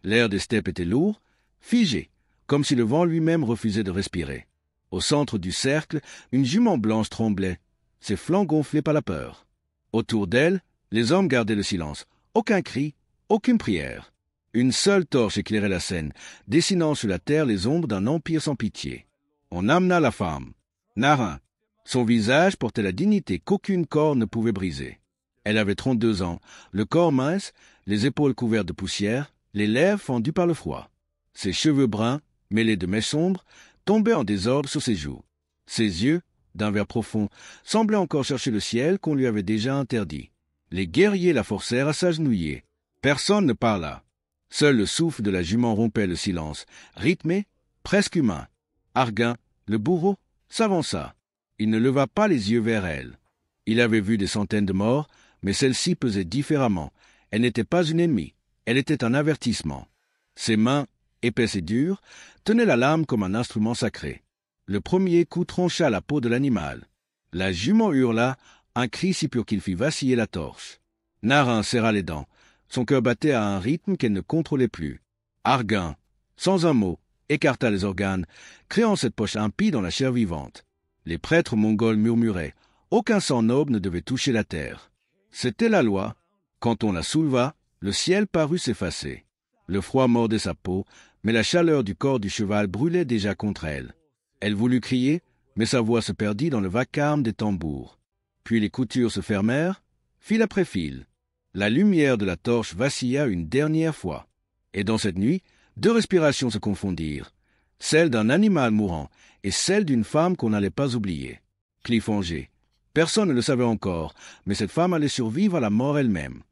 L'air des steppes était lourd, figé, comme si le vent lui-même refusait de respirer. Au centre du cercle, une jument blanche tremblait, ses flancs gonflés par la peur. Autour d'elle, les hommes gardaient le silence. Aucun cri, aucune prière. Une seule torche éclairait la scène, dessinant sur la terre les ombres d'un empire sans pitié. On amena la femme. Narin. Son visage portait la dignité qu'aucune corde ne pouvait briser. Elle avait 32 ans, le corps mince, les épaules couvertes de poussière, les lèvres fendues par le froid. Ses cheveux bruns, mêlés de mèches sombres, tombaient en désordre sur ses joues. Ses yeux, d'un vert profond, semblaient encore chercher le ciel qu'on lui avait déjà interdit. Les guerriers la forcèrent à s'agenouiller. Personne ne parla. Seul le souffle de la jument rompait le silence, rythmé, presque humain. Argan, le bourreau, s'avança. Il ne leva pas les yeux vers elle. Il avait vu des centaines de morts, mais celle-ci pesait différemment. Elle n'était pas une ennemie, elle était un avertissement. Ses mains, épaisses et dures, tenaient la lame comme un instrument sacré. Le premier coup trancha la peau de l'animal. La jument hurla, un cri si pur qu'il fit vaciller la torche. Narin serra les dents. Son cœur battait à un rythme qu'elle ne contrôlait plus. Argan, sans un mot, écarta les organes, créant cette poche impie dans la chair vivante. Les prêtres mongols murmuraient. Aucun sang noble ne devait toucher la terre. C'était la loi. Quand on la souleva, le ciel parut s'effacer. Le froid mordait sa peau, mais la chaleur du corps du cheval brûlait déjà contre elle. Elle voulut crier, mais sa voix se perdit dans le vacarme des tambours. Puis les coutures se fermèrent, fil après fil. La lumière de la torche vacilla une dernière fois. Et dans cette nuit, deux respirations se confondirent. Celle d'un animal mourant et celle d'une femme qu'on n'allait pas oublier. Cliffhanger. Personne ne le savait encore, mais cette femme allait survivre à la mort elle-même.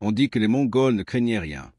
On dit que les Mongols ne craignaient rien.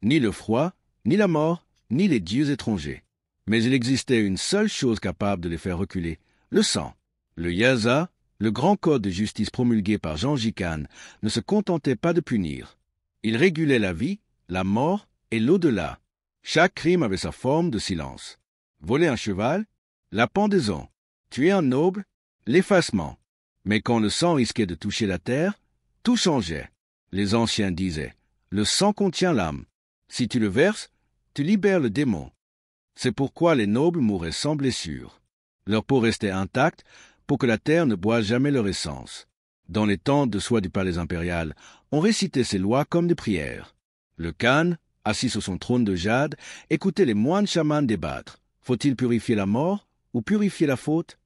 Ni le froid, ni la mort, ni les dieux étrangers. Mais il existait une seule chose capable de les faire reculer, le sang. Le Yasa, le grand code de justice promulgué par Gengis Khan, ne se contentait pas de punir. Il régulait la vie, la mort et l'au-delà. Chaque crime avait sa forme de silence. Voler un cheval, la pendaison. Tuer un noble, l'effacement. Mais quand le sang risquait de toucher la terre, tout changeait. Les anciens disaient, le sang contient l'âme. Si tu le verses, tu libères le démon. C'est pourquoi les nobles mouraient sans blessure. Leur peau restait intacte pour que la terre ne boive jamais leur essence. Dans les tentes de soie du palais impérial, on récitait ces lois comme des prières. Le Khan, assis sur son trône de jade, écoutait les moines chamans débattre. Faut-il purifier la mort ou purifier la faute?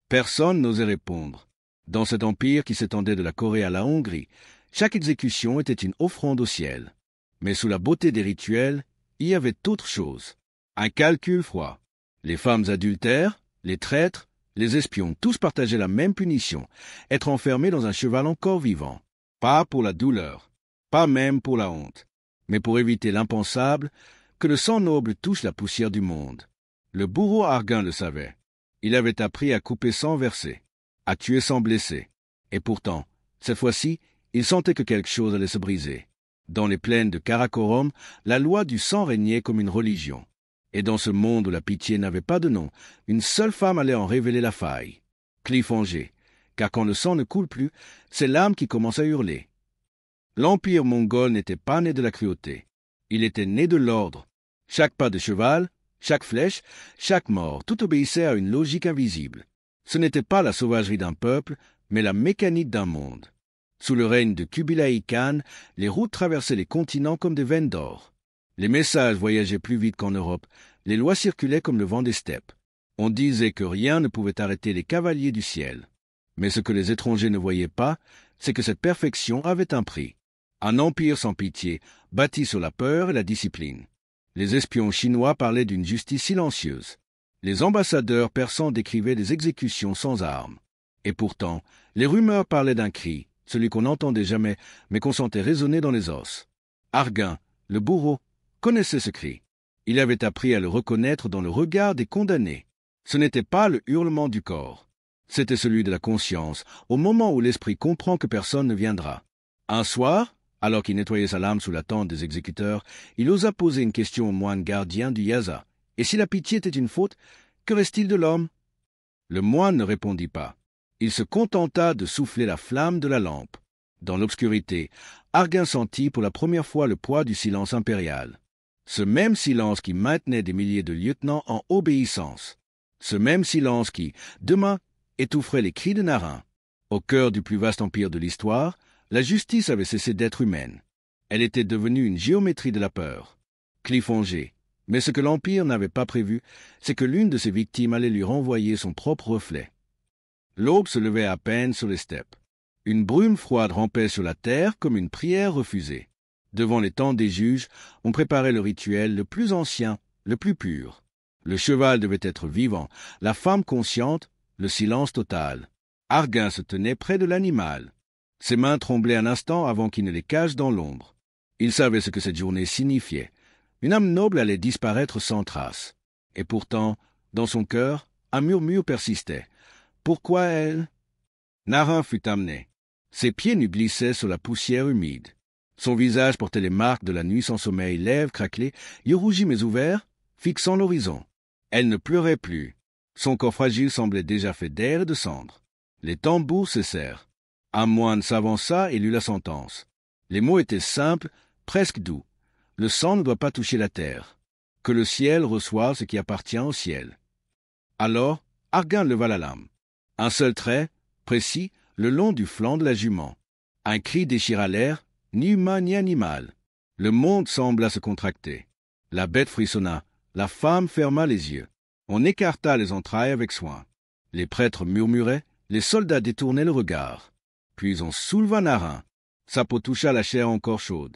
Personne n'osait répondre. Dans cet empire qui s'étendait de la Corée à la Hongrie, chaque exécution était une offrande au ciel. Mais sous la beauté des rituels, il y avait autre chose. Un calcul froid. Les femmes adultères, les traîtres, les espions, tous partageaient la même punition, être enfermés dans un cheval encore vivant. Pas pour la douleur, pas même pour la honte, mais pour éviter l'impensable, que le sang noble touche la poussière du monde. Le bourreau Argan le savait. Il avait appris à couper sans verser, à tuer sans blesser. Et pourtant, cette fois-ci, il sentait que quelque chose allait se briser. Dans les plaines de Karakorum, la loi du sang régnait comme une religion. Et dans ce monde où la pitié n'avait pas de nom, une seule femme allait en révéler la faille. Cliffhanger, car quand le sang ne coule plus, c'est l'âme qui commence à hurler. L'empire mongol n'était pas né de la cruauté. Il était né de l'ordre. Chaque pas de cheval, chaque flèche, chaque mort, tout obéissait à une logique invisible. Ce n'était pas la sauvagerie d'un peuple, mais la mécanique d'un monde. Sous le règne de Kubilai Khan, les routes traversaient les continents comme des veines d'or. Les messages voyageaient plus vite qu'en Europe, les lois circulaient comme le vent des steppes. On disait que rien ne pouvait arrêter les cavaliers du ciel. Mais ce que les étrangers ne voyaient pas, c'est que cette perfection avait un prix. Un empire sans pitié, bâti sur la peur et la discipline. Les espions chinois parlaient d'une justice silencieuse. Les ambassadeurs persans décrivaient des exécutions sans armes. Et pourtant, les rumeurs parlaient d'un cri, celui qu'on n'entendait jamais, mais qu'on sentait résonner dans les os. Argan, le bourreau, connaissait ce cri. Il avait appris à le reconnaître dans le regard des condamnés. Ce n'était pas le hurlement du corps. C'était celui de la conscience, au moment où l'esprit comprend que personne ne viendra. Un soir, alors qu'il nettoyait sa lame sous la tente des exécuteurs, il osa poser une question au moine gardien du Yasa. Et si la pitié était une faute, que reste-t-il de l'homme? Le moine ne répondit pas. Il se contenta de souffler la flamme de la lampe. Dans l'obscurité, Argan sentit pour la première fois le poids du silence impérial. Ce même silence qui maintenait des milliers de lieutenants en obéissance. Ce même silence qui, demain, étoufferait les cris de Narin. Au cœur du plus vaste empire de l'histoire, la justice avait cessé d'être humaine. Elle était devenue une géométrie de la peur. Cliffhanger. Mais ce que l'Empire n'avait pas prévu, c'est que l'une de ses victimes allait lui renvoyer son propre reflet. L'aube se levait à peine sur les steppes. Une brume froide rampait sur la terre comme une prière refusée. Devant les tentes des juges, on préparait le rituel le plus ancien, le plus pur. Le cheval devait être vivant, la femme consciente, le silence total. Argan se tenait près de l'animal. Ses mains tremblaient un instant avant qu'il ne les cache dans l'ombre. Il savait ce que cette journée signifiait. Une âme noble allait disparaître sans trace. Et pourtant, dans son cœur, un murmure persistait. Pourquoi elle? Narin fut amené. Ses pieds nus glissaient sur la poussière humide. Son visage portait les marques de la nuit sans sommeil, lèvres craquelées, yeux rougis mais ouverts, fixant l'horizon. Elle ne pleurait plus. Son corps fragile semblait déjà fait d'air et de cendres. Les tambours cessèrent. Un moine s'avança et lut la sentence. Les mots étaient simples, presque doux. Le sang ne doit pas toucher la terre. Que le ciel reçoive ce qui appartient au ciel. Alors, Argan leva la lame. Un seul trait, précis, le long du flanc de la jument. Un cri déchira l'air, ni humain ni animal. Le monde sembla se contracter. La bête frissonna, la femme ferma les yeux. On écarta les entrailles avec soin. Les prêtres murmuraient, les soldats détournaient le regard. Puis on souleva Narin. Sa peau toucha la chair encore chaude.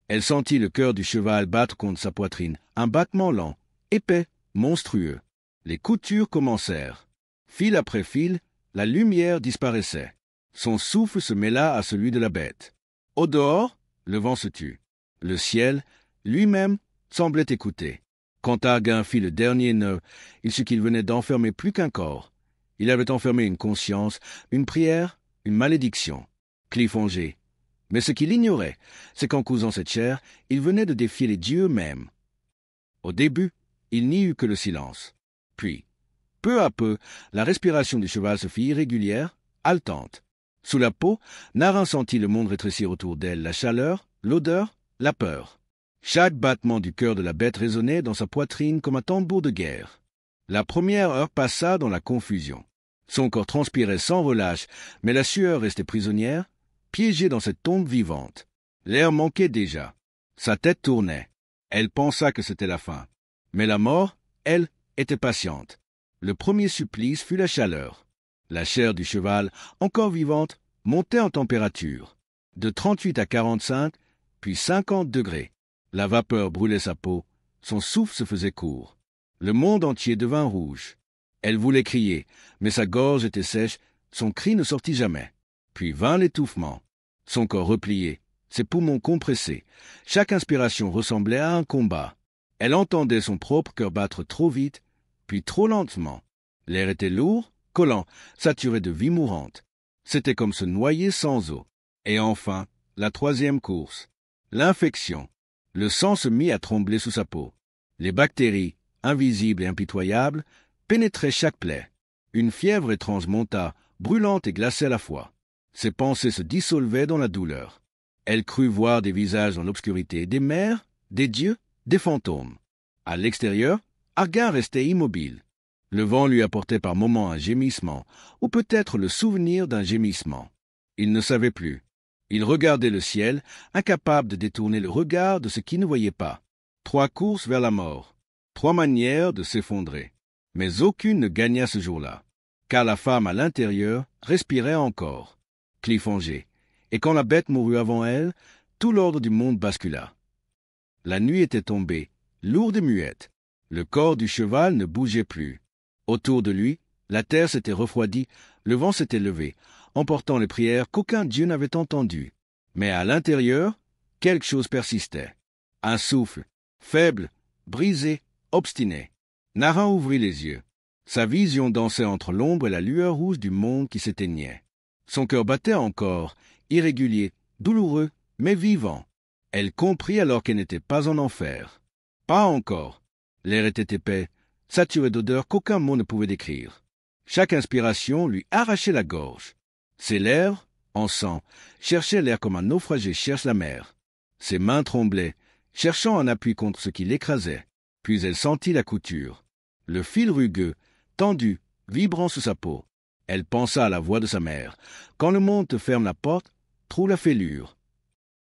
Elle sentit le cœur du cheval battre contre sa poitrine, un battement lent, épais, monstrueux. Les coutures commencèrent. Fil après fil, la lumière disparaissait. Son souffle se mêla à celui de la bête. Au dehors, le vent se tut. Le ciel, lui-même, semblait écouter. Quand Argan fit le dernier nœud, il sut qu'il venait d'enfermer plus qu'un corps. Il avait enfermé une conscience, une prière, une malédiction. Cliffhanger. Mais ce qu'il ignorait, c'est qu'en cousant cette chair, il venait de défier les dieux eux-mêmes. Au début, il n'y eut que le silence. Puis, peu à peu, la respiration du cheval se fit irrégulière, haletante. Sous la peau, Narin sentit le monde rétrécir autour d'elle, la chaleur, l'odeur, la peur. Chaque battement du cœur de la bête résonnait dans sa poitrine comme un tambour de guerre. La première heure passa dans la confusion. Son corps transpirait sans relâche, mais la sueur restait prisonnière, piégée dans cette tombe vivante. L'air manquait déjà. Sa tête tournait. Elle pensa que c'était la fin. Mais la mort, elle, était patiente. Le premier supplice fut la chaleur. La chair du cheval, encore vivante, montait en température. De 38 à 45, puis 50 degrés. La vapeur brûlait sa peau. Son souffle se faisait court. Le monde entier devint rouge. Elle voulait crier, mais sa gorge était sèche, son cri ne sortit jamais. Puis vint l'étouffement. Son corps replié, ses poumons compressés. Chaque inspiration ressemblait à un combat. Elle entendait son propre cœur battre trop vite, puis trop lentement. L'air était lourd, collant, saturé de vie mourante. C'était comme se noyer sans eau. Et enfin, la troisième course. L'infection. Le sang se mit à trembler sous sa peau. Les bactéries, invisibles et impitoyables, pénétraient chaque plaie. Une fièvre étrange monta, brûlante et glacée à la fois. Ses pensées se dissolvaient dans la douleur. Elle crut voir des visages dans l'obscurité, des mers, des dieux, des fantômes. À l'extérieur, Argan restait immobile. Le vent lui apportait par moments un gémissement, ou peut-être le souvenir d'un gémissement. Il ne savait plus. Il regardait le ciel, incapable de détourner le regard de ce qu'il ne voyait pas. 3 courses vers la mort. 3 manières de s'effondrer. Mais aucune ne gagna ce jour-là, car la femme à l'intérieur respirait encore. Cliffhanger. Et quand la bête mourut avant elle, tout l'ordre du monde bascula. La nuit était tombée, lourde et muette. Le corps du cheval ne bougeait plus. Autour de lui, la terre s'était refroidie, le vent s'était levé, emportant les prières qu'aucun dieu n'avait entendues. Mais à l'intérieur, quelque chose persistait. Un souffle, faible, brisé, obstiné. Narin ouvrit les yeux. Sa vision dansait entre l'ombre et la lueur rouge du monde qui s'éteignait. Son cœur battait encore, irrégulier, douloureux, mais vivant. Elle comprit alors qu'elle n'était pas en enfer. Pas encore. L'air était épais, saturé d'odeurs qu'aucun mot ne pouvait décrire. Chaque inspiration lui arrachait la gorge. Ses lèvres, en sang, cherchaient l'air comme un naufragé cherche la mer. Ses mains tremblaient, cherchant un appui contre ce qui l'écrasait. Puis elle sentit la couture. Le fil rugueux, tendu, vibrant sous sa peau. Elle pensa à la voix de sa mère. « Quand le monde te ferme la porte, trouve la fêlure. »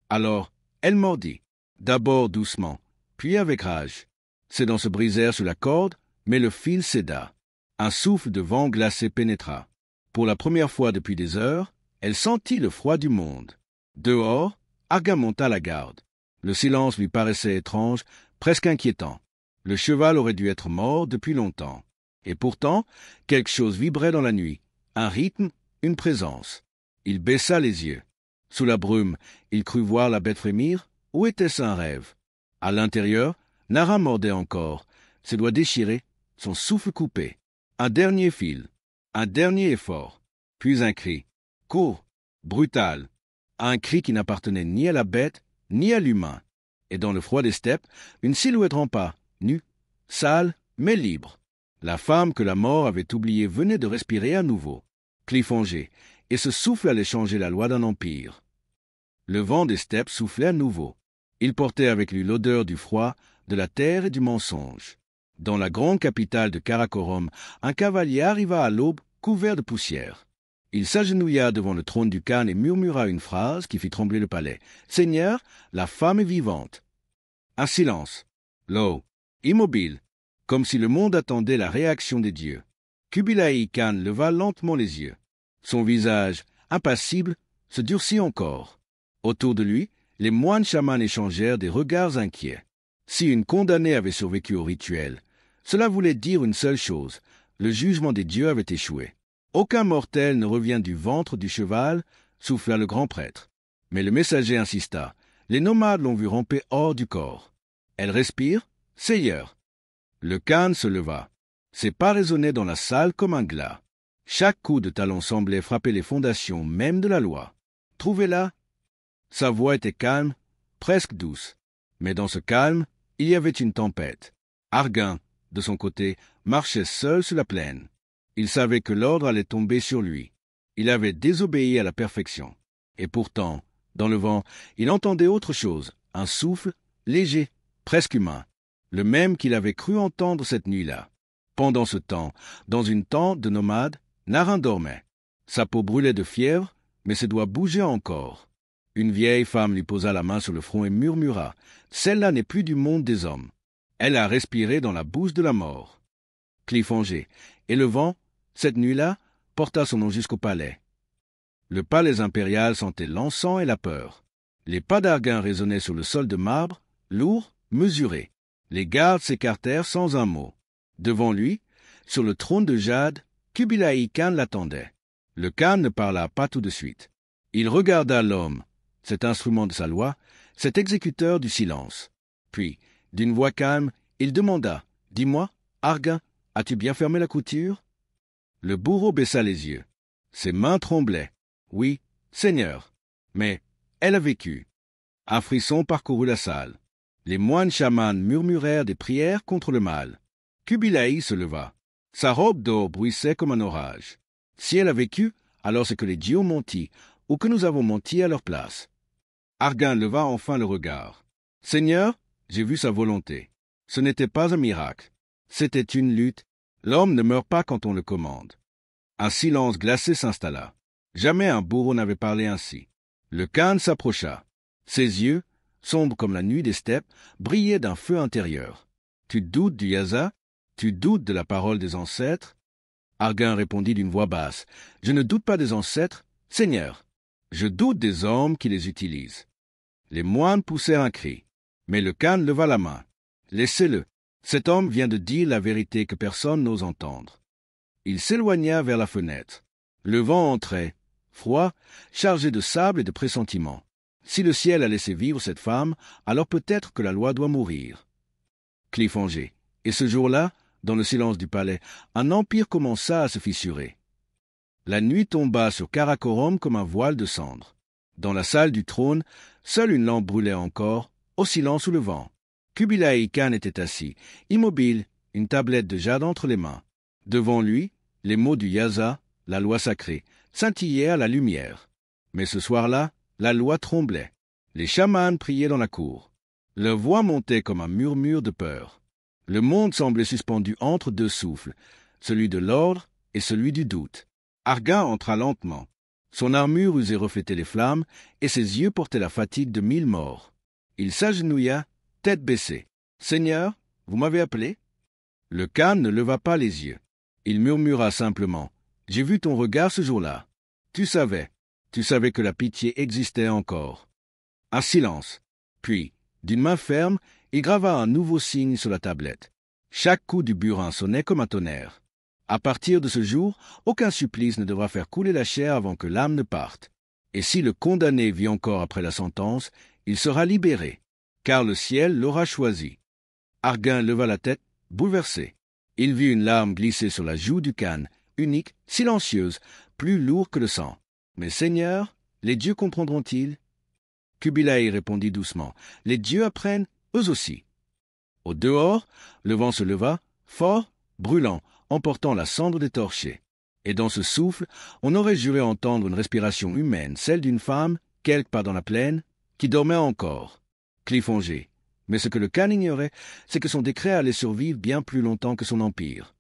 Alors, elle mordit. D'abord doucement, puis avec rage. Ses dents se brisèrent sur la corde, mais le fil céda. Un souffle de vent glacé pénétra. Pour la première fois depuis des heures, elle sentit le froid du monde. Dehors, Argan monta la garde. Le silence lui paraissait étrange, presque inquiétant. Le cheval aurait dû être mort depuis longtemps. Et pourtant, quelque chose vibrait dans la nuit. Un rythme, une présence. Il baissa les yeux. Sous la brume, il crut voir la bête frémir. Ou était-ce un rêve? À l'intérieur, Nara mordait encore, ses doigts déchirés, son souffle coupé. Un dernier fil, un dernier effort, puis un cri, court, brutal, un cri qui n'appartenait ni à la bête, ni à l'humain. Et dans le froid des steppes, une silhouette rampa, nue, sale, mais libre. La femme que la mort avait oubliée venait de respirer à nouveau, cliffongée, et ce souffle allait changer la loi d'un empire. Le vent des steppes soufflait à nouveau. Il portait avec lui l'odeur du froid, de la terre et du mensonge. Dans la grande capitale de Karakorum, un cavalier arriva à l'aube couvert de poussière. Il s'agenouilla devant le trône du Khan et murmura une phrase qui fit trembler le palais. « Seigneur, la femme est vivante. » Un silence. L'eau, immobile, comme si le monde attendait la réaction des dieux. Kubilai Khan leva lentement les yeux. Son visage, impassible, se durcit encore. Autour de lui, les moines chamans échangèrent des regards inquiets. Si une condamnée avait survécu au rituel, cela voulait dire une seule chose, le jugement des dieux avait échoué. Aucun mortel ne revient du ventre du cheval, souffla le grand prêtre. Mais le messager insista, les nomades l'ont vu ramper hors du corps. Elle respire, Seigneur. Le Khan se leva. Ses pas résonnaient dans la salle comme un glas. Chaque coup de talon semblait frapper les fondations même de la loi. Trouvez-la. Sa voix était calme, presque douce. Mais dans ce calme, il y avait une tempête. Argan, de son côté, marchait seul sur la plaine. Il savait que l'ordre allait tomber sur lui. Il avait désobéi à la perfection. Et pourtant, dans le vent, il entendait autre chose, un souffle léger, presque humain, le même qu'il avait cru entendre cette nuit-là. Pendant ce temps, dans une tente de nomades, Narin dormait. Sa peau brûlait de fièvre, mais ses doigts bougeaient encore. Une vieille femme lui posa la main sur le front et murmura « Celle-là n'est plus du monde des hommes. Elle a respiré dans la bouche de la mort. » Cliffongé, et le vent, cette nuit-là, porta son nom jusqu'au palais. Le palais impérial sentait l'encens et la peur. Les pas d'Argan résonnaient sur le sol de marbre, lourd, mesuré. Les gardes s'écartèrent sans un mot. Devant lui, sur le trône de jade, Kubilai Khan l'attendait. Le Khan ne parla pas tout de suite. Il regarda l'homme, cet instrument de sa loi, cet exécuteur du silence. Puis, d'une voix calme, il demanda « Dis-moi, Argan, as-tu bien fermé la couture ?» Le bourreau baissa les yeux. Ses mains tremblaient. « Oui, Seigneur. » Mais elle a vécu. Un frisson parcourut la salle. Les moines chamans murmurèrent des prières contre le mal. Kubilai se leva. Sa robe d'or bruissait comme un orage. Si elle a vécu, alors c'est que les dieux ont menti, ou que nous avons menti à leur place. Argan leva enfin le regard. « Seigneur, j'ai vu sa volonté. Ce n'était pas un miracle. C'était une lutte. L'homme ne meurt pas quand on le commande. » Un silence glacé s'installa. Jamais un bourreau n'avait parlé ainsi. Le Khan s'approcha. Ses yeux, sombres comme la nuit des steppes, brillaient d'un feu intérieur. « Tu doutes du Yaza? Tu doutes de la parole des ancêtres ?» Argan répondit d'une voix basse. « Je ne doute pas des ancêtres, Seigneur. Je doute des hommes qui les utilisent. » Les moines poussèrent un cri. Mais le Khan leva la main. « Laissez-le. Cet homme vient de dire la vérité que personne n'ose entendre. » Il s'éloigna vers la fenêtre. Le vent entrait, froid, chargé de sable et de pressentiments. Si le ciel a laissé vivre cette femme, alors peut-être que la loi doit mourir. Cliffongé. Et ce jour-là, dans le silence du palais, un empire commença à se fissurer. La nuit tomba sur Karakorum comme un voile de cendres. Dans la salle du trône, seule une lampe brûlait encore, oscillant sous le vent. Kubilai Khan était assis, immobile, une tablette de jade entre les mains. Devant lui, les mots du Yaza, la loi sacrée, scintillaient à la lumière. Mais ce soir-là, la loi tremblait. Les chamans priaient dans la cour. Leur voix montait comme un murmure de peur. Le monde semblait suspendu entre deux souffles, celui de l'ordre et celui du doute. Argan entra lentement. Son armure usée reflétait les flammes, et ses yeux portaient la fatigue de 1000 morts. Il s'agenouilla, tête baissée. « Seigneur, vous m'avez appelé ?» Le khan ne leva pas les yeux. Il murmura simplement. « J'ai vu ton regard ce jour-là. Tu savais que la pitié existait encore. » Un silence. Puis, d'une main ferme, il grava un nouveau signe sur la tablette. Chaque coup du burin sonnait comme un tonnerre. À partir de ce jour, aucun supplice ne devra faire couler la chair avant que l'âme ne parte. Et si le condamné vit encore après la sentence, il sera libéré, car le ciel l'aura choisi. Argan leva la tête, bouleversé. Il vit une larme glisser sur la joue du khan, unique, silencieuse, plus lourde que le sang. « Mais Seigneur, les dieux comprendront-ils » Kubilai répondit doucement. « Les dieux apprennent, eux aussi. » Au dehors, le vent se leva, fort, brûlant, emportant la cendre des torchers. Et dans ce souffle, on aurait juré entendre une respiration humaine, celle d'une femme, quelque part dans la plaine, qui dormait encore. Cliffongé. Mais ce que le khan ignorait, c'est que son décret allait survivre bien plus longtemps que son empire.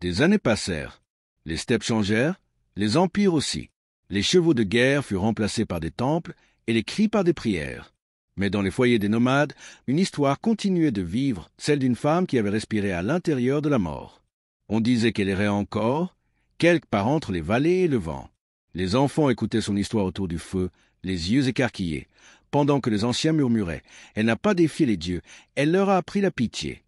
Des années passèrent. Les steppes changèrent, les empires aussi. Les chevaux de guerre furent remplacés par des temples et les cris par des prières. Mais dans les foyers des nomades, une histoire continuait de vivre, celle d'une femme qui avait respiré à l'intérieur de la mort. On disait qu'elle errait encore, quelque part entre les vallées et le vent. Les enfants écoutaient son histoire autour du feu, les yeux écarquillés, pendant que les anciens murmuraient « Elle n'a pas défié les dieux, elle leur a appris la pitié ».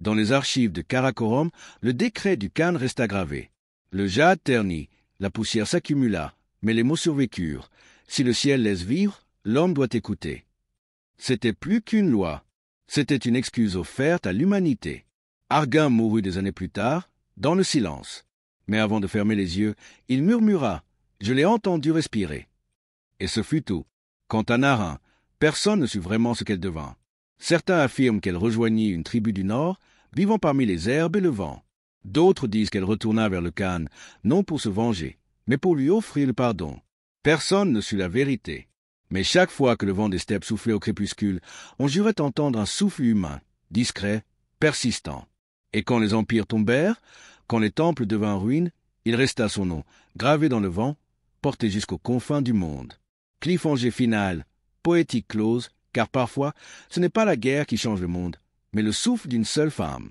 Dans les archives de Karakorum, le décret du khan resta gravé. Le jade ternit, la poussière s'accumula, mais les mots survécurent. Si le ciel laisse vivre, l'homme doit écouter. C'était plus qu'une loi, c'était une excuse offerte à l'humanité. Argan mourut des années plus tard, dans le silence. Mais avant de fermer les yeux, il murmura « Je l'ai entendu respirer ». Et ce fut tout. Quant à Narin, personne ne sut vraiment ce qu'elle devint. Certains affirment qu'elle rejoignit une tribu du Nord, vivant parmi les herbes et le vent. D'autres disent qu'elle retourna vers le khan, non pour se venger, mais pour lui offrir le pardon. Personne ne sut la vérité. Mais chaque fois que le vent des steppes soufflait au crépuscule, on jurait entendre un souffle humain, discret, persistant. Et quand les empires tombèrent, quand les temples devinrent ruines, il resta son nom, gravé dans le vent, porté jusqu'aux confins du monde. Cliffhanger final, poétique close, car parfois, ce n'est pas la guerre qui change le monde, mais le souffle d'une seule femme.